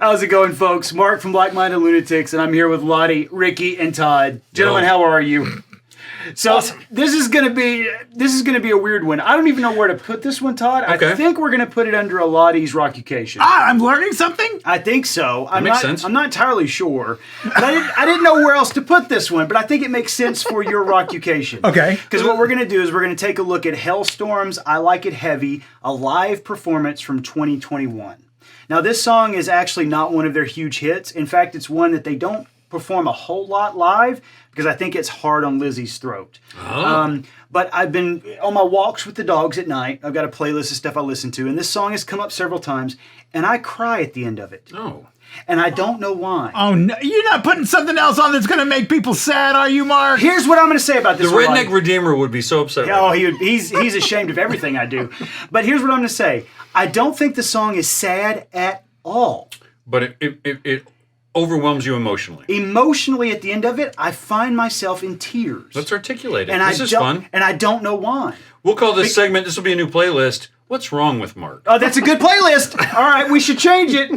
How's it going, folks? Mark from Like Minded Lunatics, and I'm here with Ladi, Ricky, and Todd. Gentlemen, how are you? So awesome. This is gonna be a weird one. I don't even know where to put this one, Todd. Okay. I think we're gonna put it under a Ladi's Rockucation. I'm learning something. I think so. That makes sense. I'm not entirely sure, but I didn't know where else to put this one. But I think it makes sense for your Rockucation. Okay. Because what we're gonna do is we're gonna take a look at Halestorm's "I Like It Heavy," a live performance from 2021. Now, this song is actually not one of their huge hits. In fact, it's one that they don't perform a whole lot live because I think it's hard on Lzzy's throat. Oh. But I've been on my walks with the dogs at night. I've got a playlist of stuff I listen to, and this song has come up several times, and I cry at the end of it. Oh. And I don't know why. Oh, no. You're not putting something else on that's going to make people sad, are you, Mark? Here's what I'm going to say about this. The redneck redeemer would be so upset. Oh, he's ashamed of everything I do. But here's what I'm going to say. I don't think the song is sad at all. But it overwhelms you emotionally. Emotionally, at the end of it, I find myself in tears. Let's articulate it. And this is fun. And I don't know why. We'll call this segment, this will be a new playlist, What's Wrong with Mark? Oh, that's a good playlist. All right, we should change it.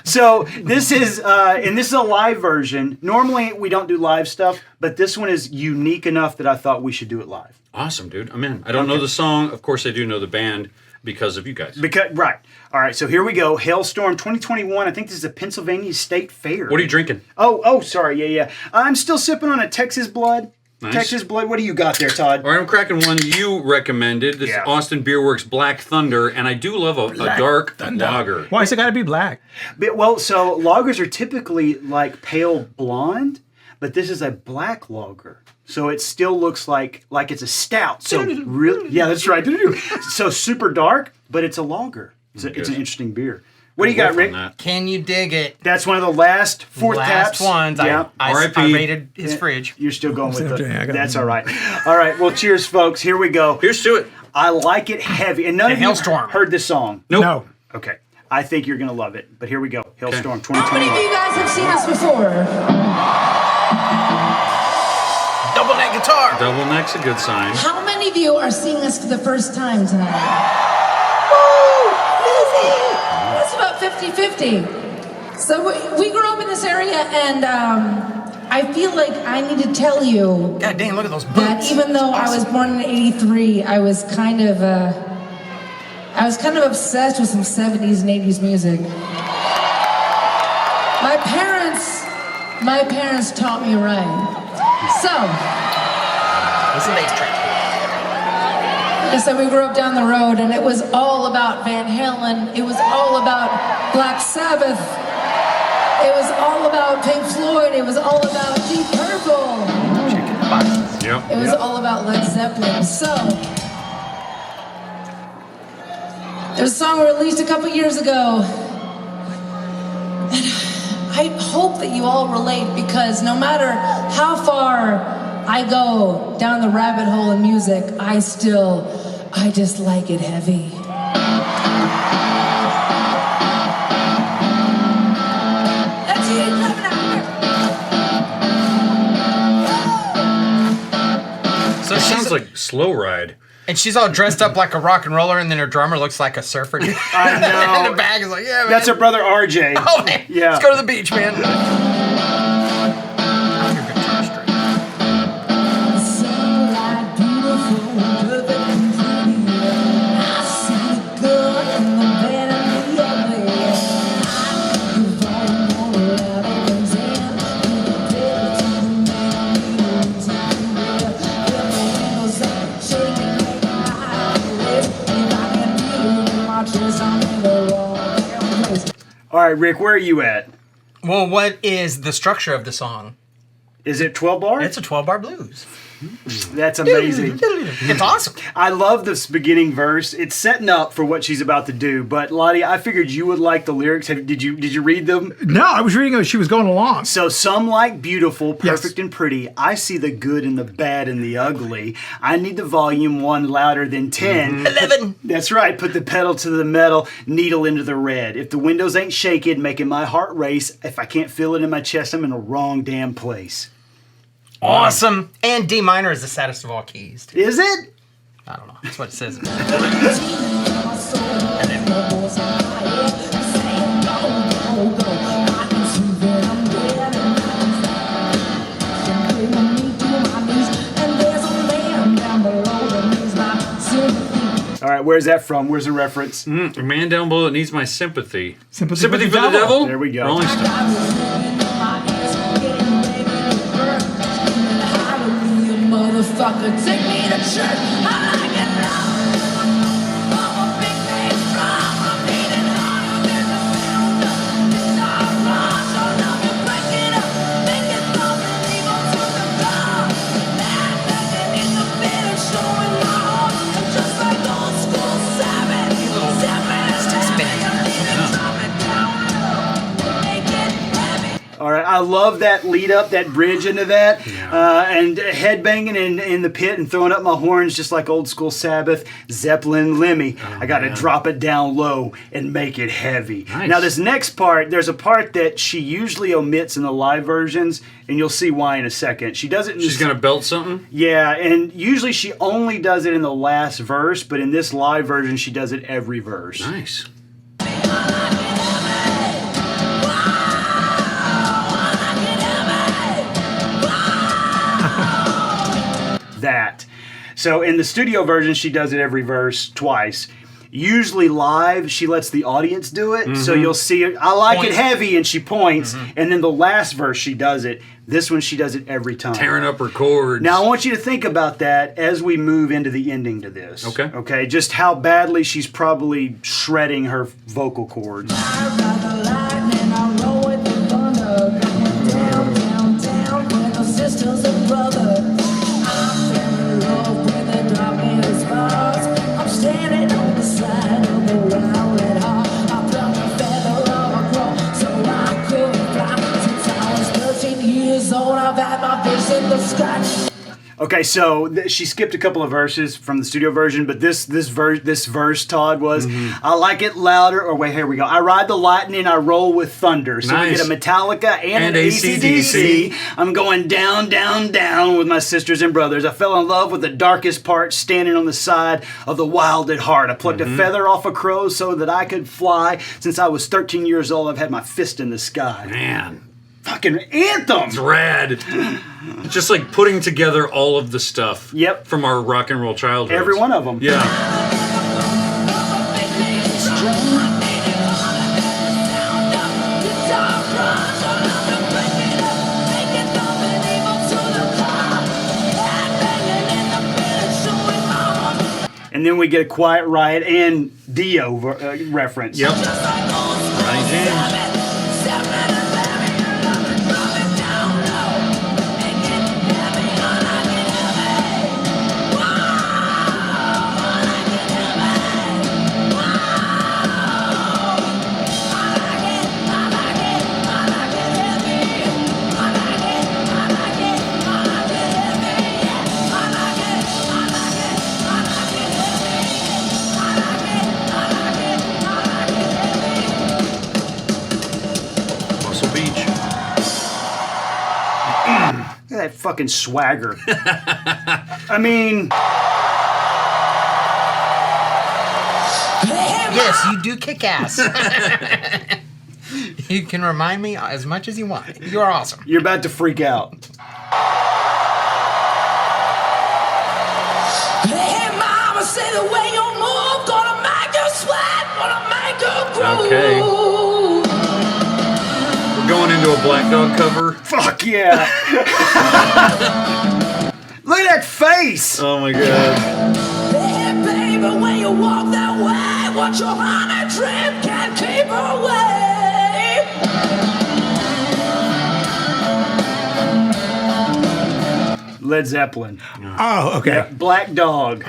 So this is a live version. Normally, we don't do live stuff, but this one is unique enough that I thought we should do it live. Awesome, dude. I'm in. I don't know the song. Of course, I do know the band because of you guys. Right. All right, so here we go. Halestorm 2021. I think this is a Pennsylvania State Fair. What are you drinking? Oh, sorry. Yeah. I'm still sipping on a Texas Blood. Nice. Texas Blood. What do you got there, Todd? All right, I'm cracking one you recommended. This is Austin Beer Works Black Thunder, and I do love a dark lager. Why has it got to be black? Well, so lagers are typically like pale blonde, but this is a black lager. So it still looks like it's a stout. So really, yeah, that's right. So super dark, but it's a lager. It's an interesting beer. What do you got, Rick? Can you dig it? That's one of the last fourth taps. Ones. Yeah. I rated his fridge. You're still going with it. That's all right. All right. Well, cheers, folks. Here we go. Here's to it. I Like It Heavy. And none of you heard this song. Nope. No. Okay. I think you're going to love it. But here we go. Halestorm 2021. How many of you guys have seen us before? Double neck guitar. Double neck's a good sign. How many of you are seeing us for the first time tonight? It's about 50-50. So we grew up in this area, and I feel like I need to tell you God dang, look at those boots. that even though I was born in '83, I was kind of obsessed with some '70s and '80s music. My parents taught me right. So listen to these tracks. So we grew up down the road, and it was all about Van Halen. It was all about Black Sabbath. It was all about Pink Floyd. It was all about Deep Purple. Yep. It was all about Led Zepplin. So there's a song we released a couple years ago. And I hope that you all relate, because no matter how far I go down the rabbit hole in music, I just like it heavy. That's it, So it sounds like Slow Ride. And she's all dressed up like a rock and roller, and then her drummer looks like a surfer. I know. And the bag is like, yeah, man. That's her brother RJ. Oh, man. Yeah. Let's go to the beach, man. All right, Rick, where are you at? Well, what is the structure of the song? Is it 12 bar? It's a 12-bar blues. That's amazing. It's awesome. I love this beginning verse. It's setting up for what she's about to do. But Ladi, I figured you would like the lyrics. Did you read them? No, I was reading as she was going along. So some like beautiful, perfect, and pretty. I see the good and the bad and the ugly. I need the volume 1 louder than 10. 11. That's right. Put the pedal to the metal, needle into the red. If the windows ain't shaking, making my heart race. If I can't feel it in my chest, I'm in the wrong damn place. Awesome. And D minor is the saddest of all keys, too. Is it? I don't know. That's what it says. Where's that from? Where's the reference? A man down below that needs my sympathy. Sympathy for the devil? There we go. Rolling Stones. Motherfucker, take me to church. I like it now. I'm a big man from. I'm beating harder than the founder. It's our wrong, so now you break it up. Make it something evil to the ground. Mad begging in the bed and showing my heart. I'm just like old school Sabbath. All right, I love that lead up, that bridge into that, and headbanging in the pit and throwing up my horns just like old school Sabbath, Zeppelin, Lemmy. I got to drop it down low and make it heavy. Nice. Now this next part, there's a part that she usually omits in the live versions, and you'll see why in a second. She does it. She's gonna belt something. Yeah, and usually she only does it in the last verse, but in this live version, she does it every verse. Nice. That. So in the studio version, she does it every verse twice. Usually live, she lets the audience do it. So you'll see it. I like it heavy, and she points. And then the last verse, she does it. This one, she does it every time. Tearing up her chords. Now, I want you to think about that as we move into the ending to this. Okay. Okay, just how badly she's probably shredding her vocal cords. Sisters and brothers, I fell in love when they dropped me the stars. I'm standing on the side of the round heart. I felt the feather of a crow, so I could fly. Since I was 13 years old, I've had my face in the sky. Okay, so she skipped a couple of verses from the studio version, but this verse, Todd, was, I like it louder, or wait, here we go. I ride the lightning, I roll with thunder. So we Nice. get a Metallica and an AC/DC. AC/DC. I'm going down, down, down with my sisters and brothers. I fell in love with the darkest part, standing on the side of the wild at heart. I plucked a feather off a crow so that I could fly. Since I was 13 years old, I've had my fist in the sky. Man. Fucking anthem! It's rad. Just like putting together all of the stuff Yep. from our rock and roll childhood. Every one of them. Yeah. And then we get a Quiet Riot and Dio reference. Yep. Ronnie James. That fucking swagger. I mean, Yes, you do kick ass. You can remind me as much as you want. You are awesome. you're about to freak out. Hey, mama, say the way you move, gonna make you sweat, gonna make you groove. Okay. We're going into a Black Dog cover. Fuck yeah. Look at that face. Oh my god. Hey, baby, when you walk that way, what your honey drip can't keep away. Led Zeppelin. Oh, okay. Black Dog.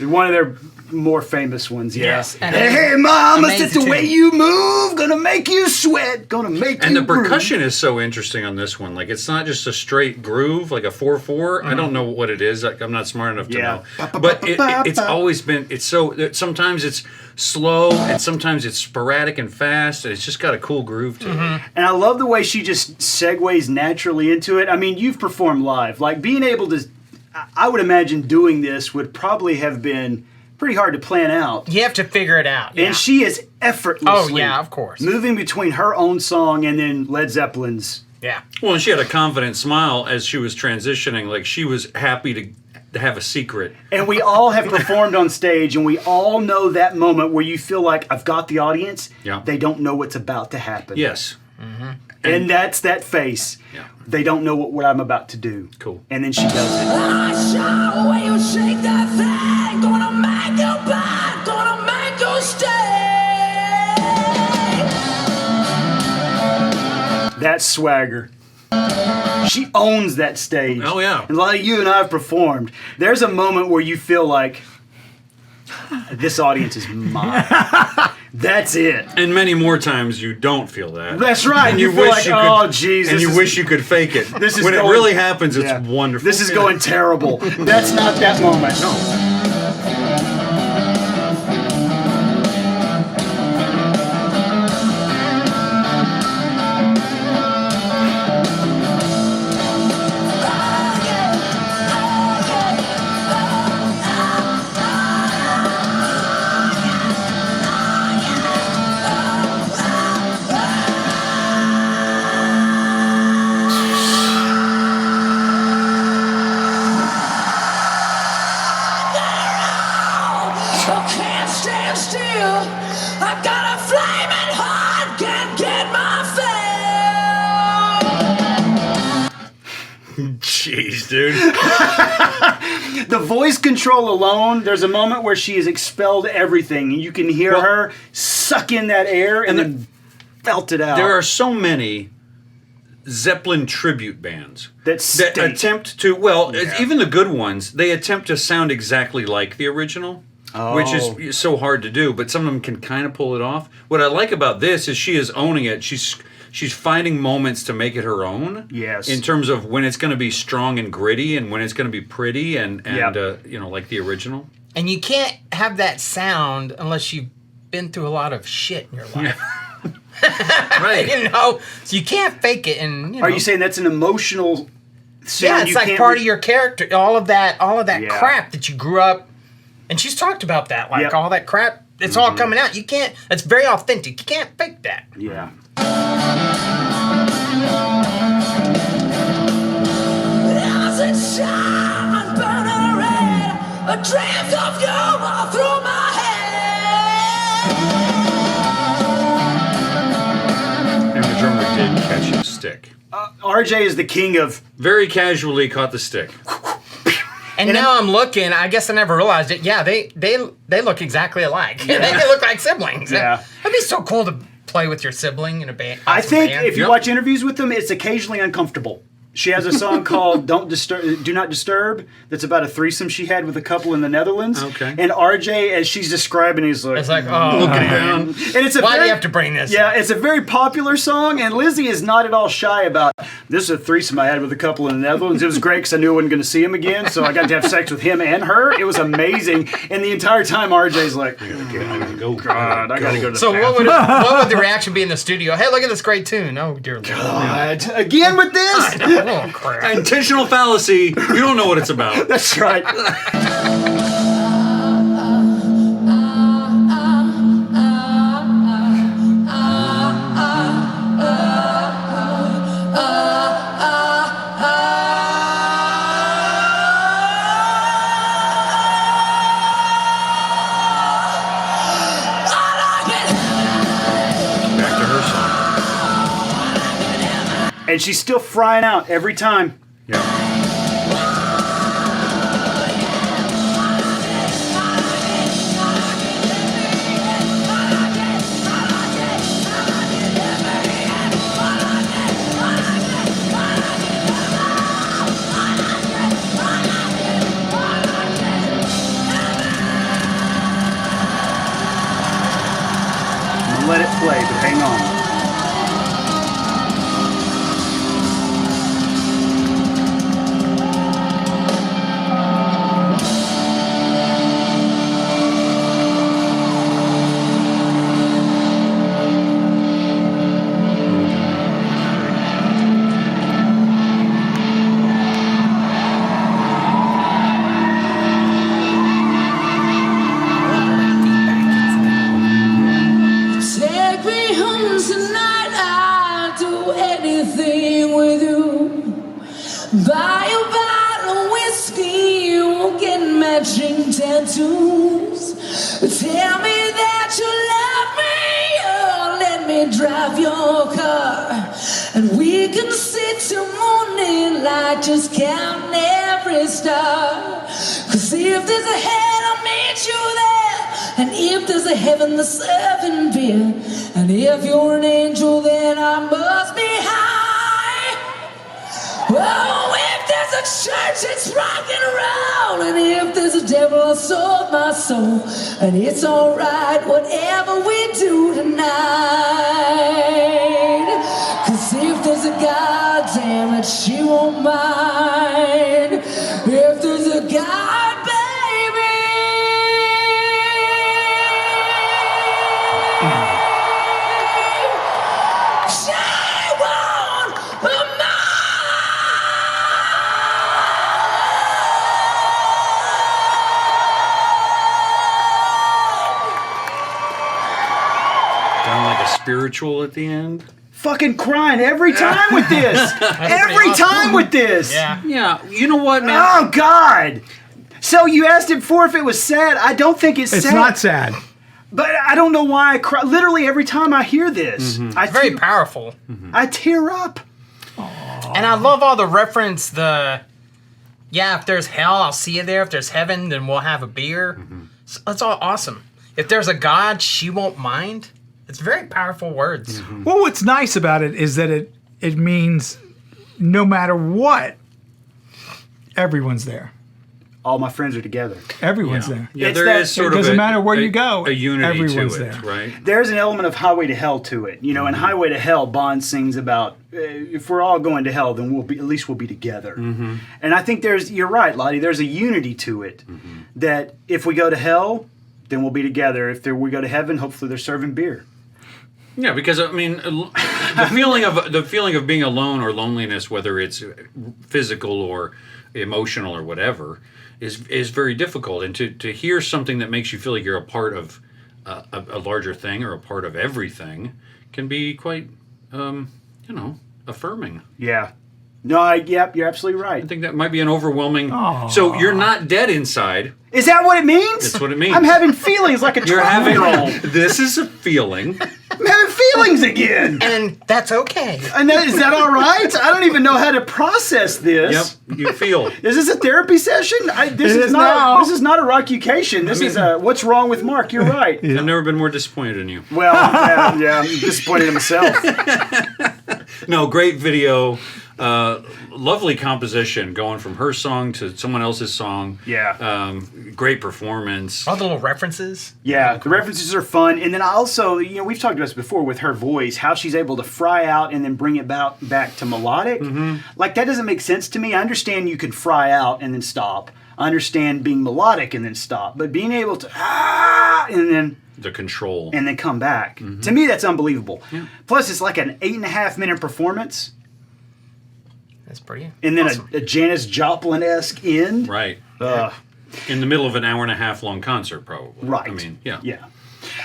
One of their more famous ones, yeah. Yes. And Hey, mama, amazing it's the too. way you move, gonna make you sweat, gonna make And you the groove. percussion is so interesting on this one. Like, it's not just a straight groove, like a 4/4. I don't know what it is. Like, I'm not smart enough to Yeah. know. But it's always been, it's so, sometimes it's slow and sometimes it's sporadic and fast. And it's just got a cool groove to it. And I love the way she just segues naturally into it. I mean, you've performed live. Like, being able to, I would imagine doing this would probably have been pretty hard to plan out. You have to figure it out. Yeah. And she is effortlessly Oh, yeah, of course. moving between her own song and then Led Zeppelin's. Yeah. Well, and she had a confident smile as she was transitioning. Like, she was happy to have a secret. And we all have performed on stage, and we all know that moment where you feel like, I've got the audience. Yeah. They don't know what's about to happen. Yes. And that's that face. Yeah. They don't know what I'm about to do. Cool. And then she does it. I show when you shake that thing, gonna make you bad, gonna make you stay. That's swagger. She owns that stage. Oh, yeah. And a lot of you and I have performed. There's a moment where you feel like, this audience is mine. That's it. And many more times you don't feel that. That's right. And you feel like, you could, oh, geez. and this you is- wish you could fake it. This is when going- it really happens, it's Yeah. wonderful. This is going terrible. That's not that moment. No. I can't stand still. I've got a flaming heart, can't get my fill. Jeez, dude. The voice control alone, there's a moment where she has expelled everything. And you can hear her suck in that air and then belt it out. There are so many Zeppelin tribute bands That stink. attempt to, even the good ones, they attempt to sound exactly like the original. Which is so hard to do, but some of them can kind of pull it off. What I like about this is she is owning it. She's finding moments to make it her own. Yes. In terms of when it's going to be strong and gritty, and when it's going to be pretty and Yep. like the original. And you can't have that sound unless you've been through a lot of shit in your life. Right. So you can't fake it. And Are you saying that's an emotional sound? yeah, it's you like can't part of your character. All of that Yeah. crap that you grew up. And she's talked about that, like Yep. all that crap. It's all coming out. You can't. It's very authentic. You can't fake that. Yeah. As it shines, burning red, a dreams of you all through my head. And the drummer did catch his stick. RJ is the king of. Very casually caught the stick. And now I'm looking. I guess I never realized it. Yeah, they look exactly alike. they look like siblings. Yeah. It'd be so cool to play with your sibling in a band. I think band. if you Yep. watch interviews with them, it's occasionally uncomfortable. She has a song called "Do Not Disturb" that's about a threesome she had with a couple in the Netherlands. Okay. And RJ, as she's describing, he's like, It's like, oh, Looking man. down. and it's a Why do very, you have to bring this? Yeah, it's a very popular song, and Lzzy is not at all shy about. This is a threesome I had with a couple in the Netherlands. It was great because I knew I wasn't going to see him again, so I got to have sex with him and her. It was amazing, and the entire time RJ's like, I gotta go. God, I got to go to the So bathroom. what would the reaction be in the studio? Hey, look at this great tune. Oh dear Lord. God, again with this? Oh crap. Intentional fallacy. You don't know what it's about. That's right. Back to her song. And she's still frying out every time. Yeah. Let it play, but hang on. Take me home tonight, I'll do anything with you. Buy a bottle of whiskey, matching tattoos. Tell me that you love me, oh, let me drive your car. And we can sit till morning light, just counting every star. 'Cause if there's a hell, I'll meet you there. And if there's a heaven, there's serving beer. And if you're an angel, then I must be high. Oh, if there's a church, it's rock and roll. And if there's a devil, I sold my soul. And it's alright, whatever we do tonight. 'Cause if there's a God, damn it, she won't mind. If there's a God, baby, she won't mind. Sound like a spiritual at the end. Fucking crying every time with this. Every time with this. Yeah. Yeah, you know what, man? Oh God. So you asked it before if it was sad. I don't think it's sad. It's not sad. But I don't know why I cry. Literally every time I hear this, It's very powerful. I tear up. And I love all the reference, if there's hell, I'll see you there. If there's heaven, then we'll have a beer. So it's all awesome. If there's a God, she won't mind. It's very powerful words. Well, what's nice about it is that it means no matter what, everyone's there. All my friends are together. Everyone's there. Yeah, It's there that- is sort it of doesn't matter where you go, a unity everyone's to it, there. right? There's an element of Highway to Hell to it. You know, in Highway to Hell, Bond sings about if we're all going to hell, then at least we'll be together. And I think you're right, Ladi. There's a unity to it that if we go to hell, then we'll be together. If we go to heaven, hopefully they're serving beer. Yeah, because I mean, the feeling of being alone or loneliness, whether it's physical or emotional or whatever, is very difficult. And to hear something that makes you feel like you're a part of a larger thing or a part of everything can be quite, affirming. Yeah. No, you're absolutely right. I think that might be an overwhelming. So you're not dead inside. Is that what it means? That's what it means. I'm having feelings like a You're having 12-year-old. this is a feeling. I'm having feelings again. And that's okay. And is that all right? I don't even know how to process this. Yep, you feel. Is this a therapy session? This It is is not. now. This is not a rockucation. This is a what's wrong with Mark. You're right. I've never been more disappointed in you. Well, yeah, I'm disappointed in myself. No, great video. Lovely composition going from her song to someone else's song. Yeah. Great performance. All the little references. Yeah, the references are fun, and then also, we've talked about this before with her voice, how she's able to fry out and then bring it back to melodic. Like that doesn't make sense to me. I understand you can fry out and then stop. I understand being melodic and then stop, but being able to and then The control. and then come back. To me, that's unbelievable. Plus, it's like an 8.5-minute performance, That's pretty. and then awesome. a Janis Joplin-esque end. Right. Ugh. In the middle of an hour-and-a-half long concert, probably. Right. I mean, yeah. Yeah.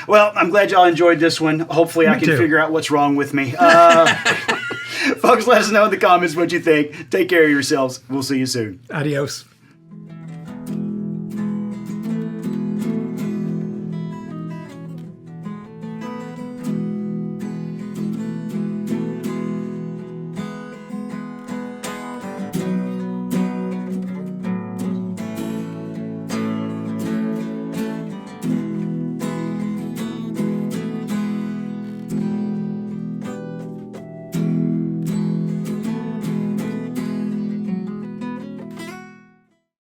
Well, I'm glad y'all enjoyed this one. Hopefully, I can too. figure out what's wrong with me. Folks, let us know in the comments what you think. Take care of yourselves. We'll see you soon. Adios.